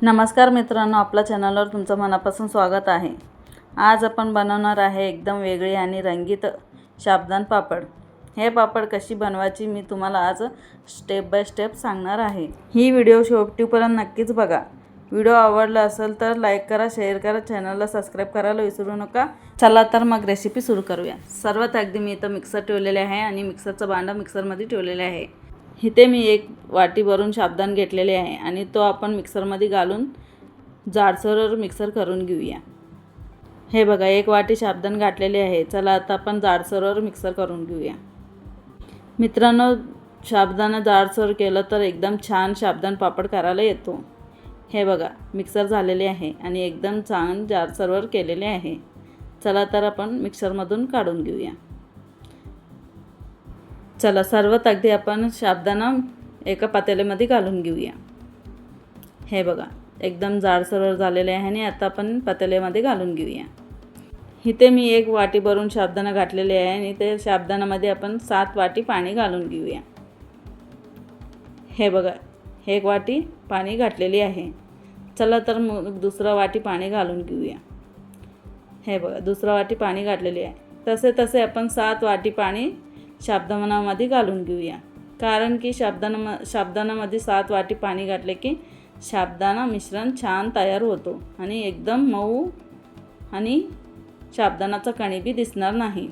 नमस्कार मित्रांनो, आपल्या चॅनलवर तुमचं मनापासून स्वागत आहे। आज आपण बनवणार आहे एकदम वेगळी आणि रंगीत साबुदाणा पापड। हे पापड कशी बनवायची मी तुम्हाला आज स्टेप बाय स्टेप सांगणार आहे। ही व्हिडिओ शेवटपर्यंत नक्कीच बघा। व्हिडिओ आवडला असेल तर लाईक करा, शेअर करा, चॅनलला सबस्क्राइब करायला विसरू नका। चला तर मग रेसिपी सुरू करूया। सर्वात अगदी मी इथं मिक्सर ठेवलेले आहे आणि मिक्सरचा भांडा मिक्सरमध्ये ठेवलेले आहे। इथे मी एक वाटी भरून साबुदाणा घेतलेले आहे आणि तो आपण मिक्सरमध्ये घालून जाडसर मिक्सर करून घेऊया। हे बघा, एक वाटी साबुदाणा घातलेले आहे। चला आता आपण जाडसर मिक्सर करून घेऊया। मित्रांनो, साबुदाणा जाडसर केलं तर एकदम छान साबुदाणा पापड करायला येतो। हे बघा, मिक्सर झालेले आहे आणि एकदम छान जाडसर केलेले आहे। चला तर आपण मिक्सरमधून काढून घेऊया। चला, सर्वात अगदी आपण साबुदाणा एका पातेल्यामध्ये घालून घेऊया। हे बघा, एकदम जाडसर झालेले आहे आणि आता आपण पातेल्यामध्ये घालून घेऊया। इथे मी एक वाटी भरून साबुदाणा घातलेले आहे आणि ते साबुदाण्यामध्ये आपण 7 वाटी पाणी घालून घेऊया। हे बघा, एक वाटी पाणी घातलेली आहे। चला तर मग दुसरा वाटी पाणी घालून घेऊया। हे बघा, दुसरा वाटी पाणी घातलेले आहे। तसे आपण 7 वाटी पाणी साबुदाण्यामध्ये घालून घेऊया। कारण की साबुदाण्यामध्ये 7 वाटी पाणी घातले की साबुदाणा मिश्रण छान तयार होतो आणि एकदम मऊ आणि साबुदाण्याचा कणी बी दिसणार नाही।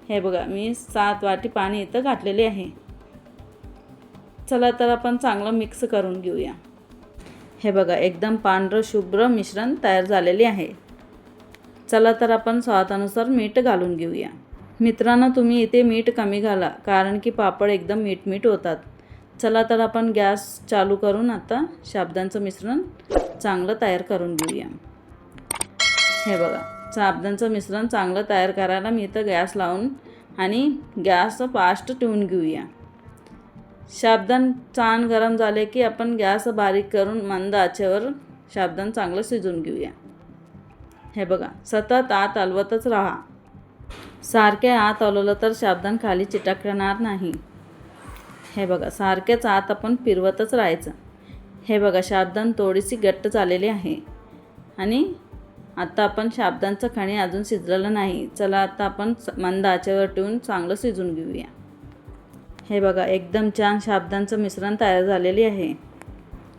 हे बघा, मी 7 वाटी पाणी इथं घातलेले आहे। चला तर आपण चांगलं मिक्स करून घेऊया। हे बघा, एकदम पांढरं शुभ्र मिश्रण तयार झालेले आहे। चला तर आपण स्वादानुसार मीठ घालून घेऊया। मित्रांनो, तुम्ही इथे मीठ कमी घाला, कारण की पापड एकदम मीठ होतात। चला तर आपण गॅस चालू करून आता साबुदाण्याचं मिश्रण चांगलं तयार करून घेऊया। हे बघा, साबुदाण्याचं मिश्रण चांगलं तयार करायला मी इथं गॅस लावून आणि गॅस फास्ट ठेवून घेऊया। साबुदाणा छान गरम झाले की आपण गॅस बारीक करून मंद आचेवर साबुदाणा चांगलं शिजवून घेऊया। हे बघा, सतत आत हलवतच राहा। सारखे आत हलवलं तर साबुदाणा खाली चिटकणार नाही। हे बघा, सारखेच आत आपण फिरवतच राहायचं। हे बघा, साबुदाणा थोडीशी घट्ट झालेली आहे आणि आता आपण साबुदाण्याचं कणी अजून शिजलेलं नाही। चला आता आपण मंद आचेवर ठेवून चांगलं शिजवून घेऊया। हे बघा, एकदम छान साबुदाण्याचं मिश्रण तयार झालेले आहे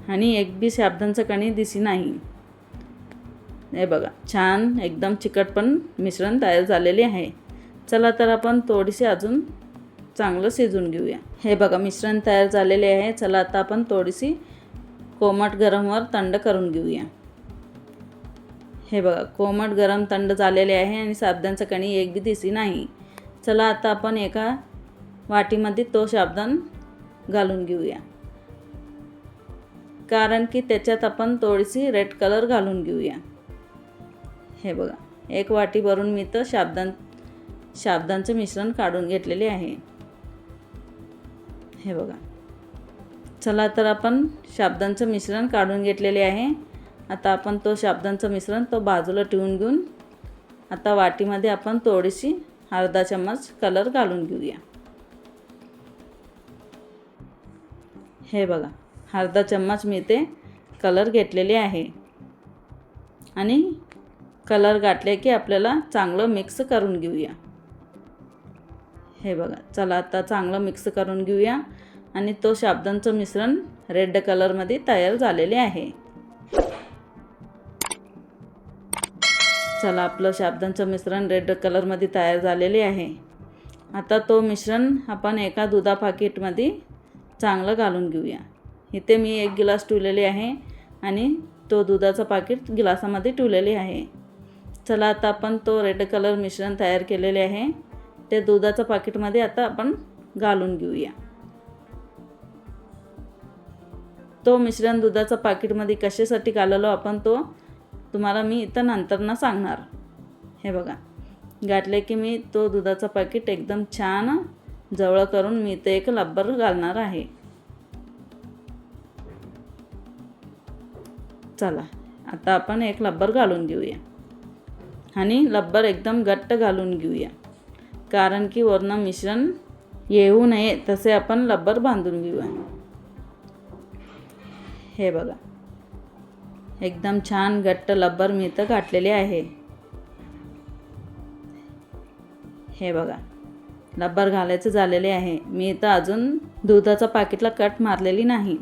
आणि एक बी साबुदाण्याचं कणी दिसी नाही। हे बघा, छान एकदम चिकटपण मिश्रण तयार झालेले आहे। चला तर आपण थोडीशी अजून चांगलं शिजवून घेऊया। हे बघा, मिश्रण तयार झालेले आहे। चला आता आपण थोडीशी कोमट गरमवर थंड करून घेऊया। हे बघा, कोमट गरम थंड झालेले आहे आणि साबुदाण्याचं कणी एक बी दिसी नाही। चला आता आपण एका वाटीमध्ये तो साबुदाणा घालून घेऊया, कारण की त्याच्यात आपण थोडीशी रेड कलर घालून घेऊया। हे बघा, एक वाटी भरून मी तर साबुदाण्याचं मिश्रण काढून घेतलेले आहे। हे बघा, चला तर आपण साबुदाण्याचं मिश्रण काढून घेतलेले आहे। आता आपण तो साबुदाण्याचं मिश्रण बाजूला ठेवून घेऊन आता वाटीमध्ये आपण थोडीशी अर्धा चम्मच कलर घालून घेऊया। हे बघा, अर्धा चम्मच मी ते कलर घेतलेले आहे आणि कलर घातले की आपल्याला चांगलं मिक्स करून घेऊया। हे बघा, चला आता चांगलं मिक्स करून घेऊया आणि तो साबुदाण्याचं मिश्रण रेड कलरमध्ये तयार झालेले आहे। चला, आपलं साबुदाण्याचं मिश्रण रेड कलरमध्ये तयार झालेले आहे। आता तो मिश्रण आपण एका दुधा पाकिटमध्ये चांगलं घालून घेऊया। इथे मी 1 गिलास ठेवलेले आहे आणि तो दुधाचं पाकिट गिलासामध्ये ठेवलेले आहे। चला आता आपण तो रेड कलर मिश्रण तयार केलेले आहे ते दुधाच्या पाकिटमध्ये आता आपण घालून घेऊया। तो मिश्रण दुधाच्या पाकिटमध्ये कशासाठी घाललो आपण तो तुम्हाला मी इथं नंतर सांगणार। हे बघा, घातले की मी तो दुधाचा पाकिट एकदम छान जवळ करून मी इथे एक रबर घालणार आहे। चला, आता आपण एक रबर घालून घेऊया आणि रबर एकदम घट्ट घालून घेऊया, कारण की वरनं मिश्रण येऊ नये तसे आपण रबर बांधून घेऊया। हे बघा, एकदम छान घट्ट रबर मी इथं घातलेले आहे. हे बघा, रबर घालायचं झालेले आहे. मी इथं अजून दुधाचा पाकिटला कट मारलेली नाही.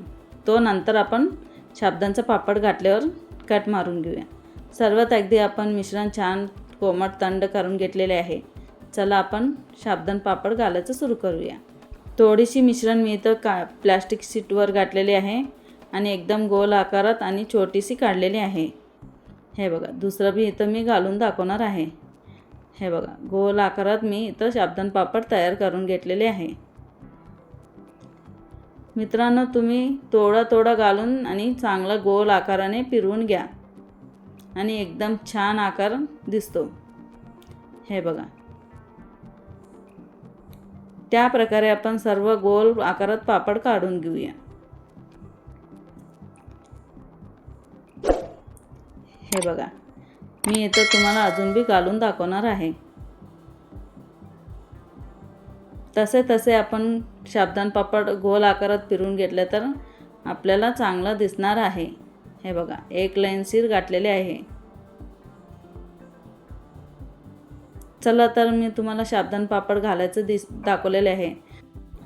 तो नंतर आपण साबुदाण्याचा पापड घातल्यावर कट मारून घेऊया. सर्वात अगदी आपण मिश्रण छान कोमट थंड करून घेतलेले आहे. चला आपण साबुदाणा पापड घालायचं सुरू करूया. थोडीशी मिश्रण मी इथं प्लास्टिक शीटवर घातलेली आहे आणि एकदम गोल आकारात आणि छोटीशी काढलेली आहे. हे बघा, दुसरं बी इथं मी घालून दाखवणार आहे. हे बघा, गोल आकारात मी इथं साबुदाणा पापड तयार करून घेतलेले आहे. मित्रांनो, तुम्ही थोडा घालून आणि चांगला गोल आकाराने फिरवून घ्या आणि एकदम छान आकार दिसतो. हे बघा, त्या प्रकारे आपण सर्व गोल आकारात पापड काढून घेऊया. हे बघा, मी इथं तुम्हाला अजून बी घालून दाखवणार आहे. तसे आपण साबुदाणा पापड गोल आकारात फिरवून घेतले तर आपल्याला चांगलं दिसणार आहे. हे बघा, एक लाईनशीर गाठलेले आहे. चला तर मी तुम्हाला साबुदाणा पापड घालायचं दाखवलेले आहे.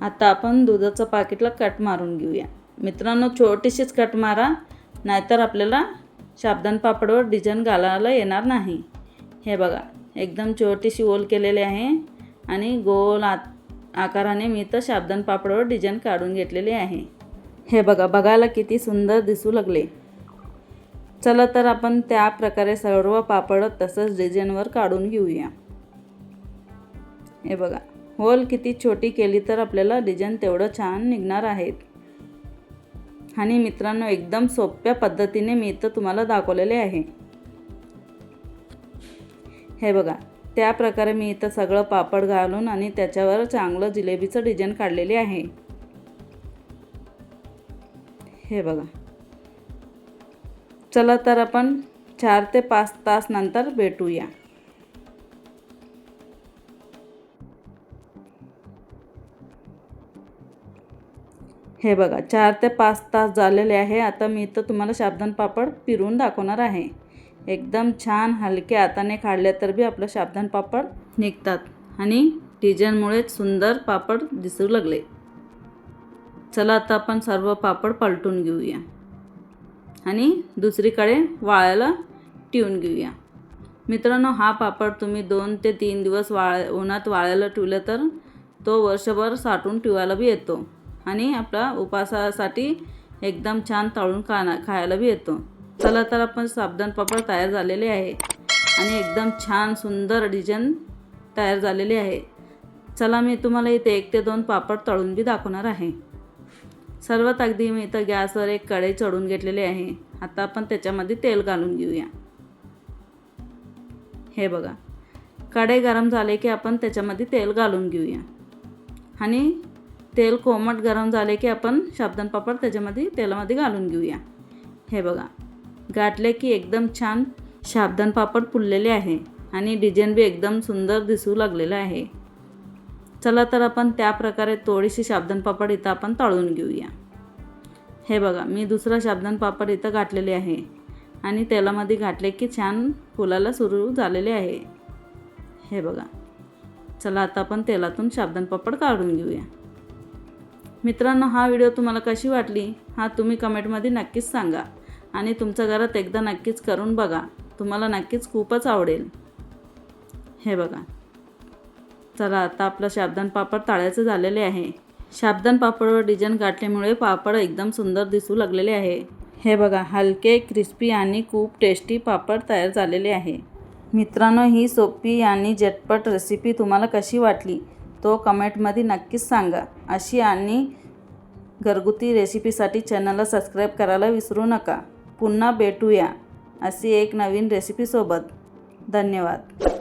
आता आपण दुधाचं पाकिटला कट मारून घेऊया. मित्रांनो, छोटीशीच कट मारा, नाहीतर आपल्याला साबुदाणा पापडवर डिझाईन घालायला येणार नाही. हे बघा, एकदम छोटीशी ओल केलेली आहे आणि गोल आकाराने मी तर साबुदाणा पापडवर डिझाईन काढून घेतलेली आहे. हे बघा, बघायला किती सुंदर दिसू लागले. चला तर आपण त्या प्रकारे सर्व पापड तसंच डिझाईनवर काढून घेऊया. हे बघा, होल किती छोटी केली तर आपल्याला डिझाईन तेवढं छान निघणार आहेत. आणि मित्रांनो, एकदम सोप्या पद्धतीने मी इथं तुम्हाला दाखवलेले आहे. हे बघा, त्या प्रकारे मी इथं सगळं पापड घालून आणि त्याच्यावर चांगलं जिलेबीचं डिझाईन काढलेले आहे. हे बघा, चला तर आपण 4 ते 5 तास नंतर भेटूया. हे बघा, 4 ते 5 तास झालेले आहे. आता मी इथं तुम्हाला साबुदाणा पापड फिरवून दाखवणार आहे. एकदम छान हलक्या हाताने काढले तर बी आपलं साबुदाणा पापड निघतात आणि डिझाईनमुळे सुंदर पापड दिसू लागले. चला आता आपण सर्व पापड पलटून घेऊया आणि दुसरीकडे वाळायला ठेवून घेऊया. मित्रांनो, हा पापड तुम्ही 2 ते 3 दिवस उन्हात वाळायला ठेवलं तर तो वर्षभर साठवून ठेवायला बी येतो आणि आपला उपासासाठी एकदम छान तळून खायला बी येतो. चला तर आपण साबुदाणा पापड तयार झालेले आहे आणि एकदम छान सुंदर डिझाईन तयार झालेली आहे. चला, मी तुम्हाला इथे 1 ते 2 पापड तळून बी दाखवणार आहे. सर्वात अगदी मी इथं गॅसवर एक कढई चढवून घेतलेली आहे. आता आपण त्याच्यामध्ये तेल घालून घेऊया. हे बघा, कढई गरम झाले की आपण त्याच्यामध्ये तेल घालून घेऊया आणि तेल कोमट गरम झाले की आपण साबुदाणा पापड त्याच्यामध्ये तेलामध्ये घालून घेऊया. हे बघा, गाठले की एकदम छान साबुदाणा पापड फुललेले आहे आणि डिझाईन बी एकदम सुंदर दिसू लागलेलं आहे. चला तर आपण त्या प्रकारे थोडीशी साबुदाणा पापड इथं आपण तळून घेऊया. हे बघा, मी दुसरा साबुदाणा पापड इथं घातलेले आहे आणि तेलामध्ये घातले की छान फुलायला सुरू झालेले आहे. हे बघा, चला आता आपण तेलातून साबुदाणा पापड काढून घेऊया. मित्रांनो, हा व्हिडिओ तुम्हाला कशी वाटली हा तुम्ही कमेंटमध्ये नक्कीच सांगा आणि तुमच्या घरात एकदा नक्कीच करून बघा. तुम्हाला नक्कीच खूपच आवडेल. हे बघा, चला आता आपलं साबुदाणा पापड तळायचं झालेले आहे. साबुदाणा पापडवर डिझाईन गाठल्यामुळे पापड एकदम सुंदर दिसू लागलेले आहे. हे बघा, हलके क्रिस्पी आणि खूप टेस्टी पापड तयार झालेले आहे. मित्रांनो, ही सोपी आणि झटपट रेसिपी तुम्हाला कशी वाटली तो कमेंटमध्ये नक्कीच सांगा. अशी आणि घरगुती रेसिपीसाठी चॅनलला सबस्क्राईब करायला विसरू नका. पुन्हा भेटूया अशी एक नवीन रेसिपीसोबत. धन्यवाद.